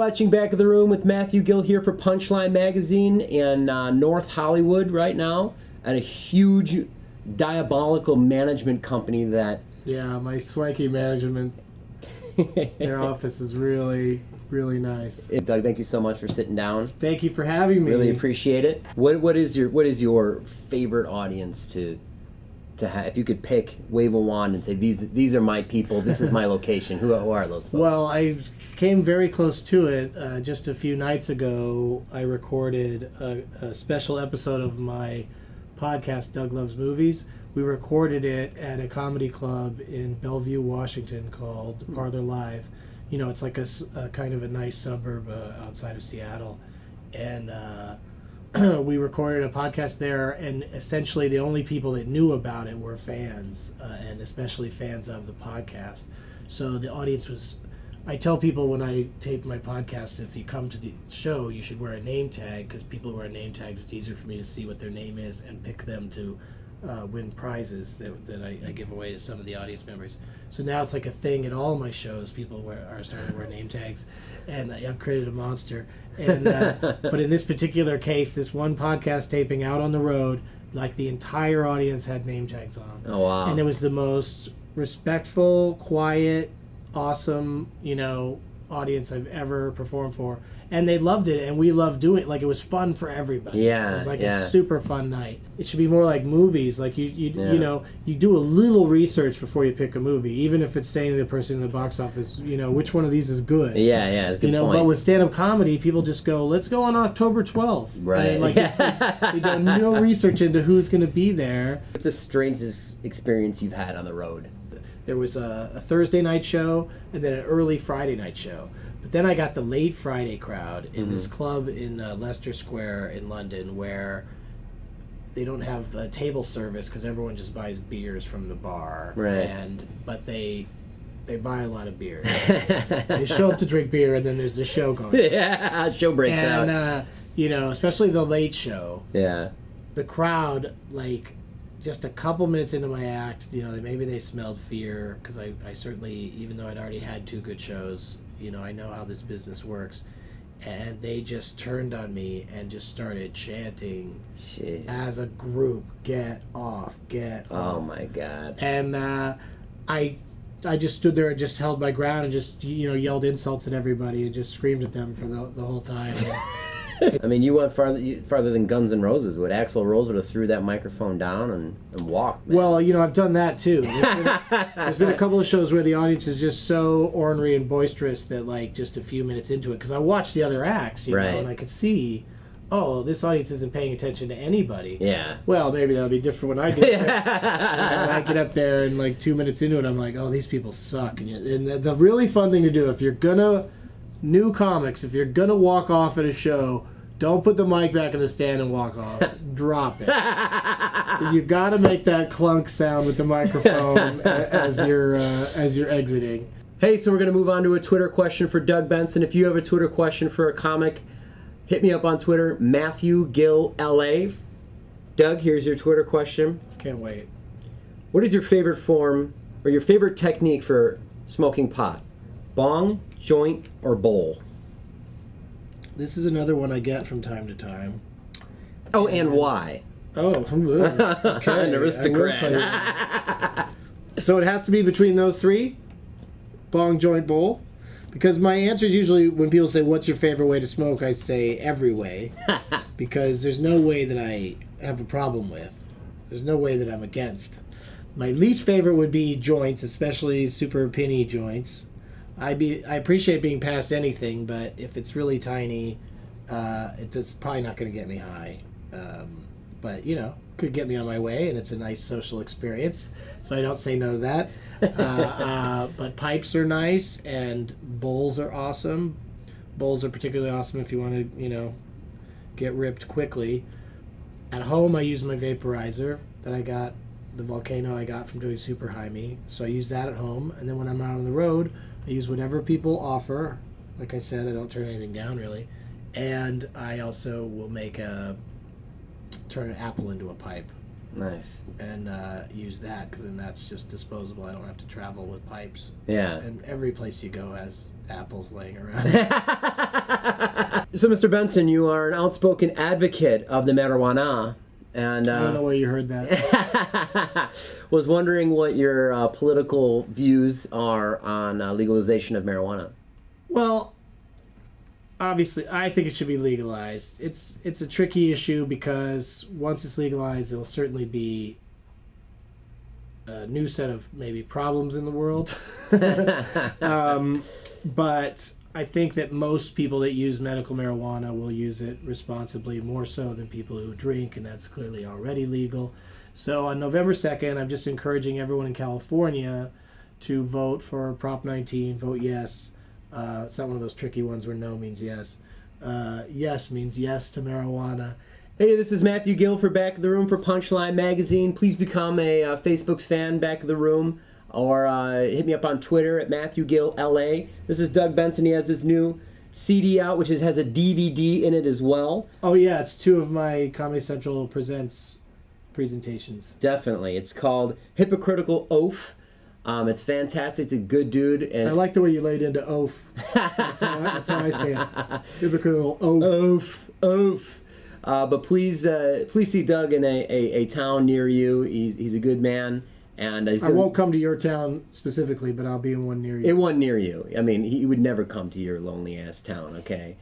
watching Back of the Room with Matthew Gill here for Punchline Magazine in North Hollywood right now at a huge diabolical management company that... Yeah, my swanky management, their office is really, really nice. Doug, thank you so much for sitting down. Thank you for having me. Really appreciate it. What is your favorite audience to have? If you could pick, wave a wand and say, these are my people, this is my location, who are those folks? Well, I came very close to it. Just a few nights ago, I recorded a special episode of my podcast, Doug Loves Movies. We recorded it at a comedy club in Bellevue, Washington called Parlor Live. You know, it's like a kind of a nice suburb outside of Seattle. And we recorded a podcast there, and essentially the only people that knew about it were fans, and especially fans of the podcast. So the audience was... I tell people when I tape my podcast, if you come to the show, you should wear a name tag, because people who wear name tags, it's easier for me to see what their name is and pick them to win prizes that I give away to some of the audience members. So now it's like a thing at all my shows. People are starting to wear name tags, and I've created a monster. And but in this particular case, this one podcast taping out on the road, like the entire audience had name tags on. Oh, wow. And it was the most respectful, quiet, awesome, audience I've ever performed for. And they loved it, and we loved doing it. Like, it was fun for everybody. Yeah, it was like a super fun night. It should be more like movies. Like, you do a little research before you pick a movie, even if it's saying to the person in the box office, which one of these is good. Yeah, it's a good point. But with stand-up comedy, people just go, let's go on October 12th. Right. And, they do no research into who's going to be there. What's the strangest experience you've had on the road? There was a Thursday night show and then an early Friday night show. But then I got the late Friday crowd in this club in Leicester Square in London, where they don't have table service because everyone just buys beers from the bar. Right. But they buy a lot of beer. They show up to drink beer, and then there's the show going. Yeah, show breaks out. And especially the late show. Yeah. The crowd, like, just a couple minutes into my act, maybe they smelled fear, because I certainly, even though I'd already had 2 good shows, I know how this business works, and they just turned on me and just started chanting as a group, "Get off, get off." Oh my God. And I just stood there and just held my ground and just yelled insults at everybody and just screamed at them for the whole time. I mean, you went farther than Guns N' Roses would. Axl Rose would have threw that microphone down and walked. Man. Well, I've done that too. There's been a couple of shows where the audience is just so ornery and boisterous that, like, just a few minutes into it, because I watched the other acts, and I could see, oh, this audience isn't paying attention to anybody. Yeah. Well, maybe that'll be different when I get there. When I get up there and, like, 2 minutes into it, I'm like, oh, these people suck. And the really fun thing to do, if you're gonna... New comics, if you're gonna walk off at a show, don't put the mic back in the stand and walk off. Drop it. You got to make that clunk sound with the microphone as you're exiting. Hey, so we're gonna move on to a Twitter question for Doug Benson. If you have a Twitter question for a comic, hit me up on Twitter, Matthew Gill LA. Doug, here's your Twitter question. Can't wait. What is your favorite form or your favorite technique for smoking pot? Bong, joint, or bowl? This is another one I get from time to time. Oh, and why? Oh, okay. An aristocrat. So it has to be between those 3? Bong, joint, bowl? Because my answer is usually, when people say, what's your favorite way to smoke, I say every way. Because there's no way that I have a problem with. There's no way that I'm against. My least favorite would be joints, especially super pinny joints. I appreciate being past anything, but if it's really tiny, it's probably not going to get me high. But, could get me on my way, and it's a nice social experience, so I don't say no to that. But pipes are nice, and bowls are awesome. Bowls are particularly awesome if you want to, get ripped quickly. At home, I use my vaporizer that I got, the Volcano I got from doing Super High Me, so I use that at home, and then when I'm out on the road, I use whatever people offer. Like I said, I don't turn anything down, really. And I also will turn an apple into a pipe. Nice. And use that, because then that's just disposable. I don't have to travel with pipes. Yeah. And every place you go has apples laying around. So, Mr. Benson, you are an outspoken advocate of the marijuana. And I don't know where you heard that. Was wondering what your political views are on legalization of marijuana. Well, obviously, I think it should be legalized. It's a tricky issue because once it's legalized, there'll certainly be a new set of maybe problems in the world. But I think that most people that use medical marijuana will use it responsibly, more so than people who drink, and that's clearly already legal. So on November 2nd, I'm just encouraging everyone in California to vote for Prop 19, vote yes. It's not one of those tricky ones where no means yes. Yes means yes to marijuana. Hey, this is Matthew Gill for Back of the Room for Punchline Magazine. Please become a Facebook fan, Back of the Room, or hit me up on Twitter at Matthew Gill LA. This is Doug Benson. He has this new CD out, which has a DVD in it as well. Oh yeah, it's 2 of my Comedy Central Presents presentations. Definitely. It's called Hypocritical Oaf. It's fantastic. It's a good dude. And I like the way you laid into oaf. That's how I say it. Hypocritical oaf. Oaf. Oaf. But please see Doug in a town near you. He's a good man. And I won't come to your town specifically, but I'll be in one near you. In one near you. I mean, he would never come to your lonely ass town. Okay.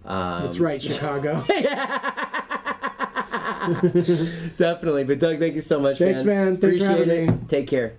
That's right, Chicago. Definitely. But Doug, thank you so much. Thanks, man. Thanks for having me. Take care.